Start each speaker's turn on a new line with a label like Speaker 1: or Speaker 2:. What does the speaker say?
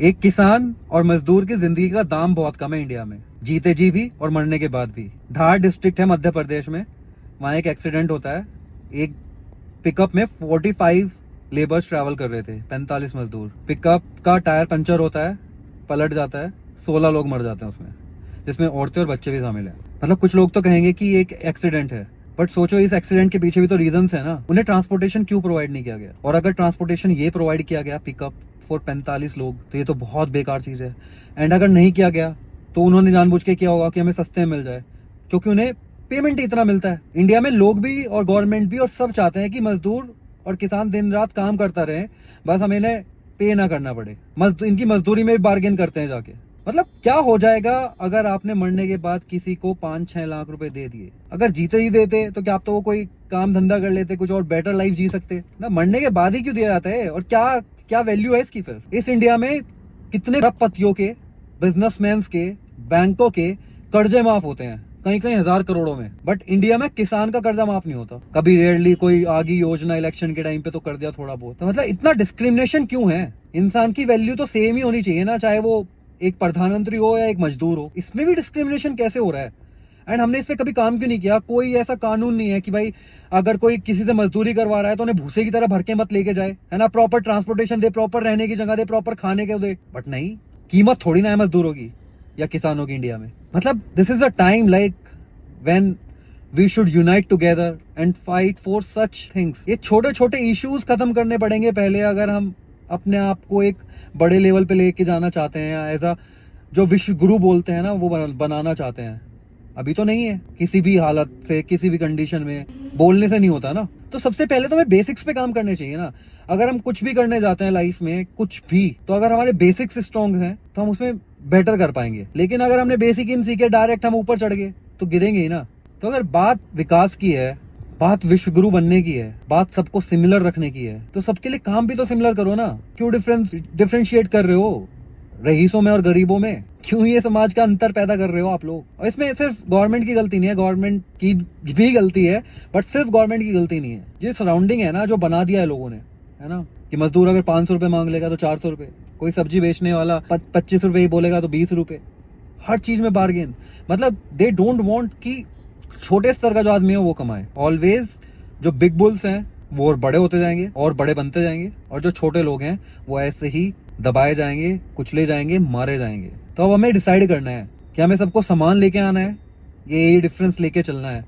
Speaker 1: एक किसान और मजदूर की जिंदगी का दाम बहुत कम है इंडिया में, जीते जी भी और मरने के बाद भी। धार डिस्ट्रिक्ट है मध्य प्रदेश में, वहाँ एक एक्सीडेंट होता है। एक पिकअप में 45 लेबर्स ट्रैवल कर रहे थे, 45 मजदूर। पिकअप का टायर पंचर होता है, पलट जाता है, 16 लोग मर जाते हैं उसमें, जिसमें औरतें और बच्चे भी शामिल हैं। मतलब कुछ लोग तो कहेंगे कि एक एक्सीडेंट है, बट सोचो इस एक्सीडेंट के पीछे भी तो रीजंस है ना। उन्हें ट्रांसपोर्टेशन क्यों प्रोवाइड नहीं किया गया? और अगर ट्रांसपोर्टेशन ये प्रोवाइड किया गया पिकअप फॉर 45 लोग, तो ये तो बहुत बेकार चीज है। एंड अगर नहीं किया गया तो उन्होंने जानबूझ के किया होगा कि हमें सस्ते में मिल जाए, क्योंकि उन्हें पेमेंट ही इतना मिलता है। इंडिया में लोग भी और गवर्नमेंट भी और सब चाहते हैं कि मजदूर और किसान दिन रात काम करता रहे, बस हमें इन्हें पे ना करना पड़े। इनकी मजदूरी में भी बार्गेन करते हैं जाके। मतलब क्या हो जाएगा अगर आपने मरने के बाद किसी को 5-6 लाख रुपए दे दिए? अगर जीते ही देते तो क्या आप तो वो कोई काम धंधा कर लेते, कुछ और बेटर लाइफ जी सकते ना। मरने के बाद ही क्यों दिया जाता है? और क्या क्या वैल्यू है इसकी? फिर इस इंडिया में कितने अरबपतियों के, बिजनेसमैन के, बैंकों के कर्जे माफ होते हैं, कहीं कहीं 1000 करोड़ों में, बट इंडिया में किसान का कर्जा माफ नहीं होता। कभी रेयरली कोई आगी योजना इलेक्शन के टाइम पे तो कर दिया थोड़ा बहुत। तो मतलब इतना डिस्क्रिमिनेशन क्यों है? इंसान की वैल्यू तो सेम ही होनी चाहिए ना, चाहे वो एक प्रधानमंत्री हो या एक मजदूर हो। इसमें भी डिस्क्रिमिनेशन कैसे हो रहा है? एंड हमने इस पे कभी काम क्यों नहीं किया? कोई ऐसा कानून नहीं है कि भाई अगर कोई किसी से मजदूरी करवा रहा है तो उन्हें भूसे की तरह भर के मत लेके जाए, है ना। प्रॉपर ट्रांसपोर्टेशन दे, प्रॉपर रहने की जगह दे, प्रॉपर खाने के दे। बट नहीं, कीमत थोड़ी ना है मजदूरों की या किसानों की इंडिया में। मतलब this is a time like when we should unite together and fight for such things. ये छोटे छोटे इश्यूज खत्म करने पड़ेंगे पहले, अगर हम अपने आप को एक बड़े लेवल पे लेके जाना चाहते हैं, या एज अ जो विश्व गुरु बोलते हैं ना वो बनाना चाहते हैं। अभी तो नहीं है, किसी भी हालत से किसी भी कंडीशन में बोलने से नहीं होता ना। तो सबसे पहले तो हमें बेसिक्स पे काम करने चाहिए ना। अगर हम कुछ भी करने जाते हैं लाइफ में, कुछ भी, तो अगर हमारे बेसिक्स स्ट्रांग हैं तो हम उसमें बेटर कर पाएंगे। लेकिन अगर हमने बेसिक ही नहीं सीखे, डायरेक्ट हम ऊपर चढ़ गए, तो गिरेंगे ही ना। तो अगर बात विकास की है, बात विश्व गुरु बनने की है, बात सबको सिमिलर रखने की है, तो सबके लिए काम भी तो सिमिलर करो ना। क्यों डिफरेंशिएट कर रहे हो रईसों में और गरीबों में? क्यों ये समाज का अंतर पैदा कर रहे हो आप लोग? और इसमें सिर्फ गवर्नमेंट की गलती नहीं है, गवर्नमेंट की भी गलती है, बट सिर्फ गवर्नमेंट की गलती नहीं है। जो सराउंडिंग है ना, जो बना दिया है लोगों ने, है ना, कि मजदूर अगर 500 रुपए मांग लेगा तो 400 रुपए, कोई सब्जी बेचने वाला 25 रुपए ही बोलेगा तो 20 रुपए, हर चीज में बार्गेन। मतलब दे डोंट वांट कि छोटे स्तर का जो आदमी है वो कमाए। ऑलवेज जो बिग बुल्स हैं वो और बड़े होते जाएंगे और बड़े बनते जाएंगे, और जो छोटे लोग हैं वो ऐसे ही दबाए जाएंगे, कुचले जाएंगे, मारे जाएंगे। तो अब हमें डिसाइड करना है कि हमें सबको सामान लेके आना है, ये डिफरेंस लेके चलना है।